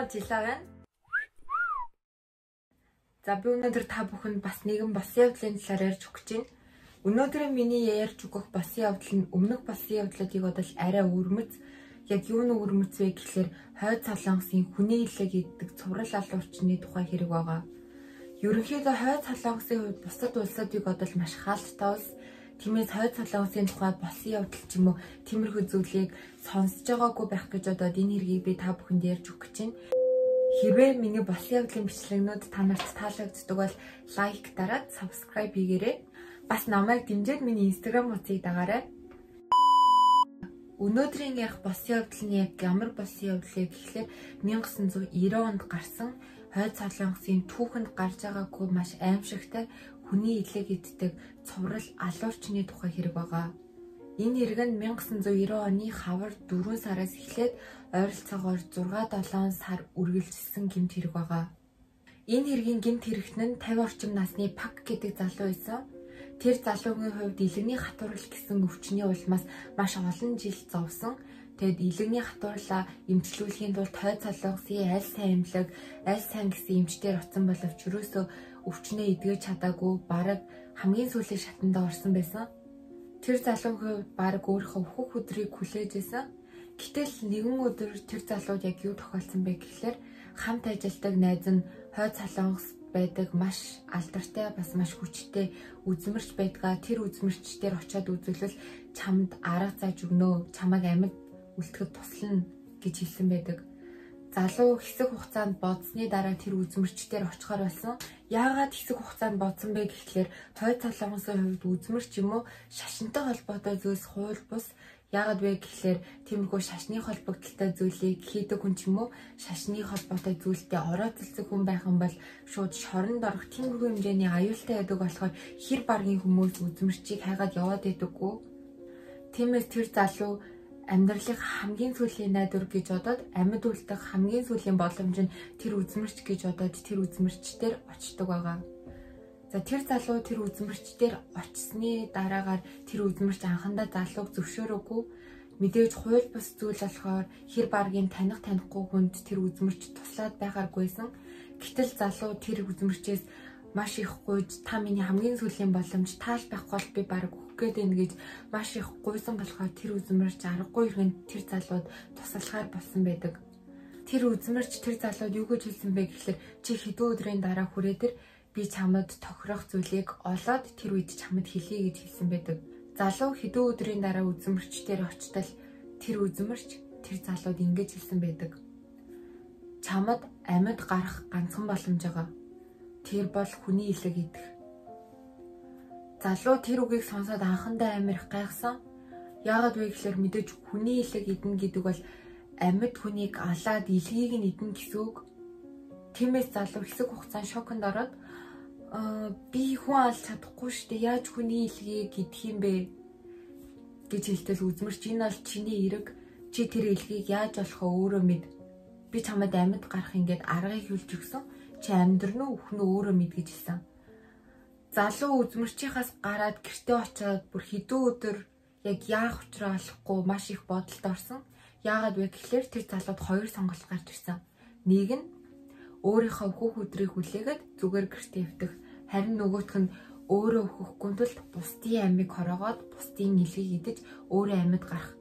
Сайн уу жилаа байна. За би өнөөдөр та бүхэнд бас нэгэн босын явдлын талаар ярьж өгч байна. Өнөөдөр миний ярьж өгөх босын явдал нь өмнөх босын явдлуудыг бодвол арай өрмөц. Яг юу нь өрмөц вэ гэхлээр хойд солонгосын хүний илэг иддэг цуврал алуурчны тухай хэрэг байгаа. Ерөнхийдөө хойд солонгосын хувьд бусад улсуудыг бодвол маш хаалттай улс. Тиймээс хойд солонгосын тухай босын явдал ч юм уу тиймэрхүү зүйлийг сонсож байгаагүй байх гэж бодоод энэ хэргийг би та бүхэнд ярьж өгөх гэж байна. Хэрвээ миний босын явдлын бичлэгнүүд та нарт таалагддаг бол лайк дараад subscribe хийгээрэй. Бас намайг дэмжиж миний Instagram хуудсыг дагаарай. Өнөөдрийн ярих босын явдал нь яг ямар босын явдал вэ гэхлээр 1990 онд гарсан хойд солонгосын түүхэнд гарч байгаагүй маш аимшигтай хүний илэг иддэг цуврал алуурчны тухай хэрэг байгаа. Энэ хэрэг нь 1990 оны хавар 4 сараас эхлээд ойролцоогоор 6-7 сар үргэлжилсэн гэмт хэрэг байгаа. Энэ хэргийн гэмт хэрэгт нь 50 орчим насны Пак гэдэг залуу байсан. Тэр залуугийн хувьд илэгний хатуурал гэсэн өвчний улмаас маш олон жил зовсон. Тэгэд илэгний хатуурлаа эмчлүүлэхийн тулд хойд солонгосын аль сайн эмнэлэг, аль сайн гэсэн эмчдэр оцсон боловч юусоо өвчнөө эдгэж чадаагүй бараг хамгийн сүүлийн шатанда орсон байсан. Тэр залуугийн хувьд бараг өөрийнхөө өөхөх өдрийг хүлээж байсан. Гэтэл нэгэн өдөр тэр залууд яг юу тохиолдсон бэ гэхлээр хамт ажилладаг найз нь хойд солонгост байдаг маш алдартай бас маш хүчтэй үзмэрч байдгаа. Тэр үзмэрчдэр очиод үзүүлвэл чамд арга зааж өгнө, чамайг амьд үлдэхэд туслана гэж хэлсэн байдаг. Залуу хэсэг хугацаанд бодсны дараа тэр үзмэрчдэр очихоор болсон. Яагаад хэсэг хугацаанд бодсон бэ гэхлээр хойд солонгосын хувьд үзмэрч юм уу шашинтай холбоотой зүйлс хууль бус. Яагаад вэ гэхлээр тиймэрхүү шашны холбогдлолтой зүйлийг хийдэг хүн ч юм уу шашны холбоотой зүйлдээ ороод зэлцэх хүн байх юм бол шууд шоронд орох тиймэрхүү хэмжээний аюултай байдаг болохоор хэр баргийн хүмүүс үзмэрчийг хайгаад яваад байдаггүй. Тиймээс тэр залуу амьдралын хамгийн сүүлийн найдвар гэж бодоод амьд үлдэх хамгийн сүүлийн боломж нь тэр үзмэрч гэж бодоод тэр үзмэрчдэр очдог байгаа. За тэр залуу тэр үзмэрчдэр очсны дараагаар тэр үзмэрч анхандаа залууг зөвшөөрөөгүй. Мэдээж хууль бус зүйл болохоор хэр баргийн танихгүй хүнд тэр үзмэрч туслаад байгааргүйсэн. Гэтэл залуу тэр үзмэрчээс маш их гуйж та миний хамгийн сүүлийн боломж таал байхгүй бол би бараг өгөх гээд байна гэж маш их гуйсан болохоор тэр үзмэрч аргагүй ирэнд тэр залууд туслахаар болсон байдаг. Тэр үзмэрч тэр залууд юу гэж хэлсэн бэ гэхэлэр чи хэдэн өдрийн дараа хүрээ тэр би чамд тохирох зүйлийг олоод тэр үед чамд хэлье гэж хэлсэн байдаг. Залуу хэдэн өдрийн дараа үзмэрч дээр очтол тэр үзмэрч тэр залууд ингэж хэлсэн байдаг. Чамд амьд гарах ганцхан боломж байгаа. Тэр бол хүний илэг идэх. Залуу тэр үгийг сонсоод анхандаа амар их гайхсан. Яагаад вэ гэхээр мэдээж хүний илэг идэнэ гэдэг бол амьд хүнийг алаад илгийг нь идэнэ гэсэн үг. Тиймээс залуу хэсэг хугацаанд шоконд ороод би хүн алж чадахгүй шүү дээ. Яаж хүний илгийг идэх юм бэ гэж хэлтэл үзмэрч энэ бол чиний эрэг. Чи тэр илгийг яаж болохоо өөрөө мэд. Би чамд амьд гарах ингээд аргыг хэлж өгсөн. Чи амьдрын уу үхнэ өөрөө мэд гэж хэлсэн. Залуу үзмэрчийнхаас гараад гэртээ очиод бүр хэдэн өдөр яг яах учраа олохгүй маш их бодолд орсон. Яагаад вэ гэхлээр тэр залууд хоёр сонголт гарч ирсэн. Нэг нь өөрийнхөө өөхөх өдрийг хүлээгээд зүгээр гэртээ явдаг. Харин нөгөөх нь өөрөө өөхөхгүй тул бусдын амийг хороогоод бусдын илгийг идэж өөрөө амьд гарах.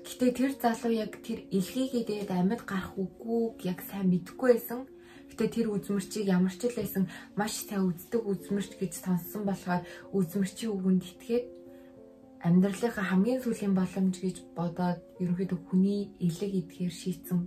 Гэтэ тэр залуу яг тэр илгийг идээд амьд гарах үгүйг яг сайн мэдэхгүй байсан. Гэтэ тэр үзмэрчийг ямар ч л байсан маш сайн үздэг үзмэрч гэж сонссон болохоор үзмэрчийн үгэнд итгээд амьдралынхаа хамгийн сүүлийн боломж гэж бодоод ерөнхийдөө хүний илэг идэхээр шийдсэн.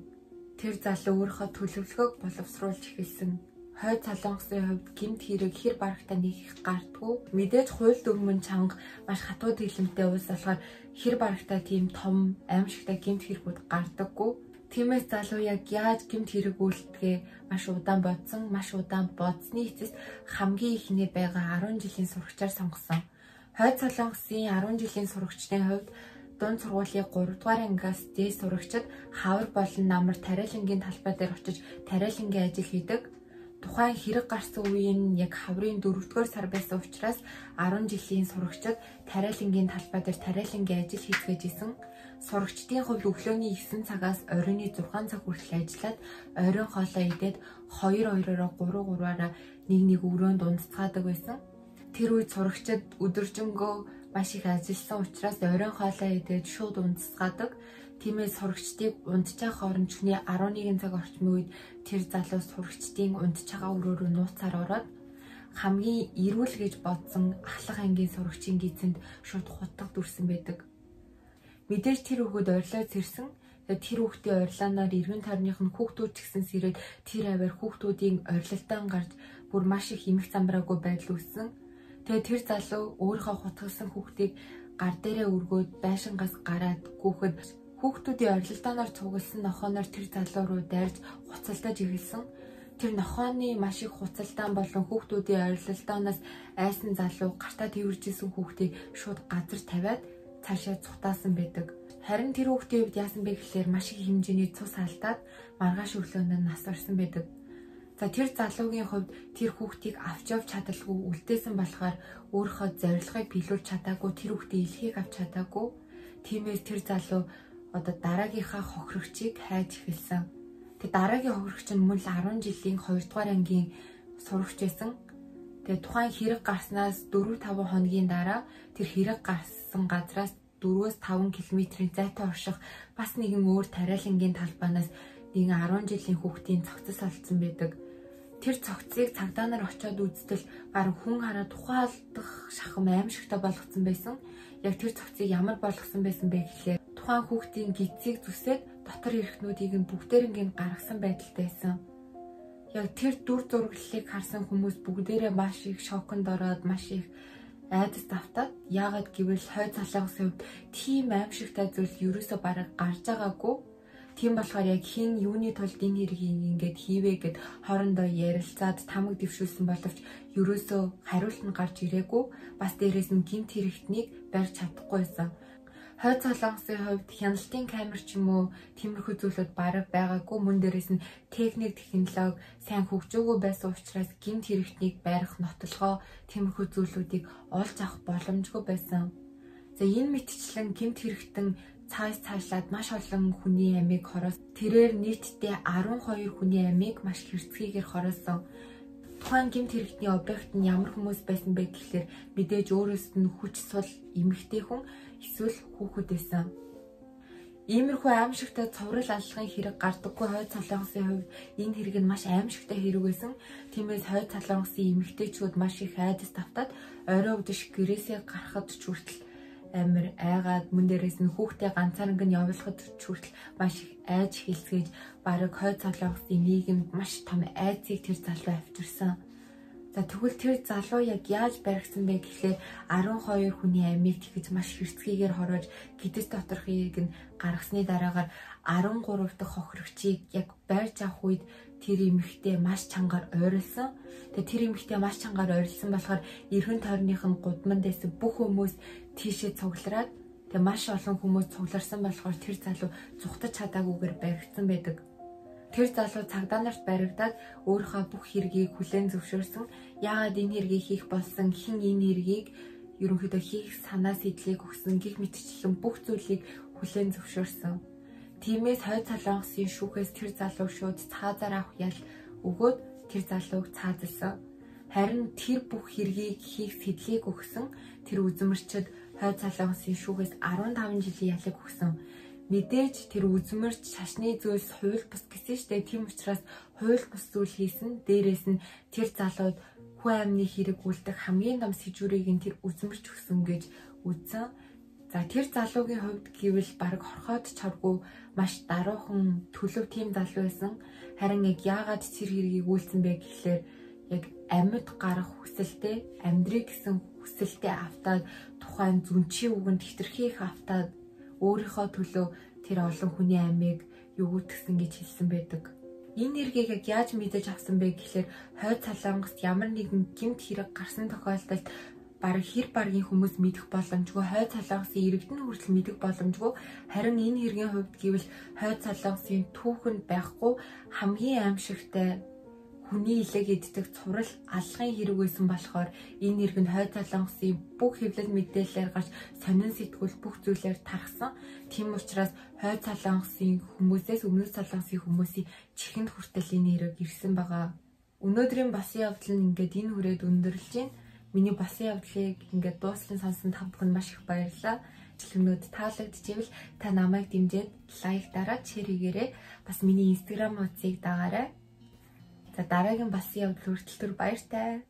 Тэр залуу өөрийнхөө төлөвлөгөөг боловсруулж эхэлсэн. Хойд солонгосын хувьд гэмт хэрэг хэр барагтай нэг их гардгүй. Мэдээж хууль дүрмэн чанга маш хатуу дэлгэмтэй улс болохоор хэр барагтай тийм том аимшигтай гэмт хэрэгүүд гардаггүй. Тиймээс залуу яг яаж гэмт хэрэг үйлдэхээ маш удаан бодсон. Маш удаан бодсны эцэст хамгийн ихний байгаа 10 жилийн сурагчаар сонгосон. Хойд солонгосын 10 жилийн сурагчдын хувьд дунд сургуулийн 3 дугаар ангиас дээд сурагчид хавар болон намар тариалангийн талбай дээр очиж тариалангийн ажил хийдэг. Тухайн хэрэг гарсан үеийн яг хаврын 4-р сар байсан учраас 10 жилийн сурагчид тариалангийн талбай дээр тариалангийн ажил хийцгээж исэн. Сурагчдын хувьд өглөөний 9 цагаас оройн 6 цаг хүртэл ажиллаад оройн хоолоо идээд 2-2-ороо 3-3-аараа нэг өрөөнд унтцгаадаг байсан. Тэр үед сурагчид өдөржингөө маш их ажилласан учраас оройн хоолоо идээд шууд унтцгаадаг. Тиймээс сурагчдыг унтчих хооронд шөнийн 11 цаг орчмын үед тэр залуу сурагчдын унтж байгаа өрөө рүү нууцаар ороод хамгийн эрүүл гэж бодсон ахлах ангийн сурагчийн гизэнд шууд хутга дүрсэн байдаг. Мэдээж тэр хүүхэд орилоод сэрсэн. Тэр хүүхдийн орилаанаар эргэн тойрных нь хүүхдүүд ч гэсэн сэрээд тэр аваар хүүхдүүдийн орилолтон гарч бүр маш их эмх замбраагүй байдал үүссэн. Тэгээ тэр залуу өөрийнхөө хутгалсан хүүхдийг гар дээрээ өргөөд байшингаас гараад гүөхэд хүүхдүүдийн орилолтооноор цугласан нохооноор тэр залуу руу дайрж хуцалдаж эхэлсэн. Тэр нохооны маш их хуцалдаан болон хүүхдүүдийн орилолтооноос айсан залуу гартаа тэрвэржсэн хүүхдийг шууд газар тавиад цаашаа цутаасан байдаг. Харин тэр хүүхдийн хувьд яасан бэ гэхээр маш их хэмжээний цус алдаад маргааш өглөөнд нь нас барсан байдаг. За тэр залуугийн хувьд тэр хүүхдийг авч явж чадалгүй үлдээсэн болохоор өөрийнхөө зорилгыг биелүүлж чадаагүй, тэр хүүхдийн илхийг авч чадаагүй. Тиймээс тэр залуу одоо дараагийнхаа хохирогчийг хайж эхэлсэн. Тэг дараагийн хохирогч нь мөн л 10 жилийн 2 дугаар ангийн сурагч байсан. Тэгээ тухайн хэрэг гарснаас 4-5 хоногийн дараа тэр хэрэг гарсан газраас 4-5 км-ийн зайтай орших бас нэгэн өөр тариалангийн талбайнаас нэгэн 10 жилийн хүүхдийн цогцос олдсон байдаг. Тэр цогцыг цагдаа нар очиод үзтэл баруун хүн хараад ухаалдах шахам аимшигтай болгоцсон байсан. Яг тэр цогцыг ямар болгосон байсан бэ гэхээр тухайн хүүхдийн гидсийг зүсээд дотор эрхтнүүдийг нь бүгдээринг гаргасан байдалтай байсан. Яг тэр дүр зураглалыг харсан хүмүүс бүгдээрээ маш их шоконд ороод маш их айдас автаад яагаад гэвэл хой цалгаас хувьд тийм аимшигтай зүйл ерөөсө бараг гарч байгаагүй. Тийм болохоор яг хин юуны тулд энэ хэргийг ингээд хийвэ гэд хоорондоо ярилцаад тамаг дэвшүүлсэн боловч ерөөсөө хариулт нь гарч ирээгүй. Бас дээрээс нь гинт хэрэгтнийг барьж чадахгүй байсан. Хойд Солонгосын хувьд хяналтын камер ч юм уу тиймэрхүү зүйлүүд бараг байгаагүй. Мөн дээрээс нь техник технологи сайн хөгжөөгүй байсан учраас гинт хэрэгтнийг барих нотлогоо тиймэрхүү зүйлүүдийг олж авах боломжгүй байсан. За энэ мэтчлэн гинт хэрэгтэн цаашлаад маш олон хүний амийг хороос. Тэрээр нийтдээ 12 хүний амийг маш хэрцгийгээр хороосон. Тухайн гэмт хэрэгтний объект нь ямар хүмүүс байсан бэ гэхээр мэдээж өөрөөс нь хүч сул эмэгтэй хүн эсвэл хүүхэд байсан. Иймэрхүү аимшигтай цуврал аллагын хэрэг гардаггүй Хойд Солонгосын хувьд энэ хэрэг нь маш аимшигтай хэрэг байсан. Тиймээс Хойд Солонгосын эмэгтэйчүүд маш их айдас тавтаад орой өдөш гэрээсээ гарахад ч хүртэл амир айгаад мөн дээрээс нь хүүхдээ ганцаарнг нь явуулахад ч хүртэл маш их айж хэлцгээж бараг Хойд Солонгосын нийгэмд маш том айцыг тэр залуу авчирсан. За тэгвэл тэр залуу яг яаж баригдсан бэ гэхлээр 12 хүний амийг тэгж маш хэрцгийгээр хороож гидс доторхыг нь гаргасны дараагаар 13 дахь хохирогчийг яг байрж авах үед тэр эмэгтэй маш чангаар ойрлсон. Тэгээ тэр эмэгтэй маш чангаар ойрлсон болохоор эргэн тойрных нь гудман дэсэн бүх хүмүүс тийшээ цуглараад тэгээ маш олон хүмүүс цугларсан болохоор тэр залуу зүхтаж чадаагүйгээр баригдсан байдаг. Тэр залуу цагдаа нарт баригдаад өөрийнхөө бүх хэргийг хүлээн зөвшөөрсөн. Яагаад энэ хэргийг хийх болсон, хэн энэ хэргийг ерөнхийдөө хийх санаа сэтлийг өгсөн гэх мэтчлэн бүх зүйлийг хүлээн зөвшөөрсөн. Тиймээс Хойд Солонгосын шүүхээс тэр залуу шууд цаазаар авах ял өгөөд тэр залууг цаазалсан. Харин тэр бүх хэргийг хийх сэтлийг өгсөн тэр үзмэрчд Хойд Солонгосын шүүхээс 15 жилийн ялыг өгсөн. Мэдээж тэр үзмэрч шашны зүйлс хууль бус гэсэн штэ. Тийм учраас хууль бус зүйл хийсэн. Дээрээс нь тэр залууд хүн амны хэрэг үлдэх хамгийн том сэжүүрийг нь тэр үзмэрч өгсөн гэж үзсэн. За тэр залуугийн хувьд гэвэл баг хорхоод чаргүй маш даруухан төлөв тийм залуу байсан. Харин яг яагаад тэр хэргийг үйлцэн бэ гэхлээр яг амьд гарах хүсэлтэй, амьдрыг гэсэн хүсэлтэй автаад тухайн зүнчийн үгэнд хитрхи их автаад өөрийнхөө төлөө тэр олон хүний амийг юу гэдгсэн гэж хэлсэн байдаг. Энэ хэргийг яг яаж мэдэж авсан бэ гэхлээр Хойд Солонгост ямар нэгэн гэмт хэрэг гарсан тохиолдолд бараг хэр баргийн хүмүүс мэдэх боломжгүй, Хойд Солонгосын иргэдэн хүртэл мэдэх боломжгүй. Харин энэ хэргийн хувьд гэвэл Хойд Солонгосын түүхэнд байхгүй хамгийн аимшигтай хүний илэг иддэг цуврал алгын хэрэг байсан болохоор энэ нэрг нь хойд солонгосын бүх хэвлэл мэдээлэлээр гарч сонин сэтгүүл бүх зүйлээр тархсан. Тийм учраас хойд солонгосын хүмүүсээс өмнөд солонгосын хүмүүсийн чихэнд хүртэл энэ нэрэг ирсэн байгаа. Өнөөдрийн басан явдал нь ингээд энэ хүрээд өндөрлж байна. Миний басан явдлыг ингээд дуустал сонсон та бүхэнд маш их баярлалаа. Жилгэнүүд таалагдчихвэл та намайг дэмжиж лайк дараад шеэр хийгээрэй. Бас миний Instagram хуудсыг дагаарай. За дараагийн басан явдал хүртэл түр баяртай.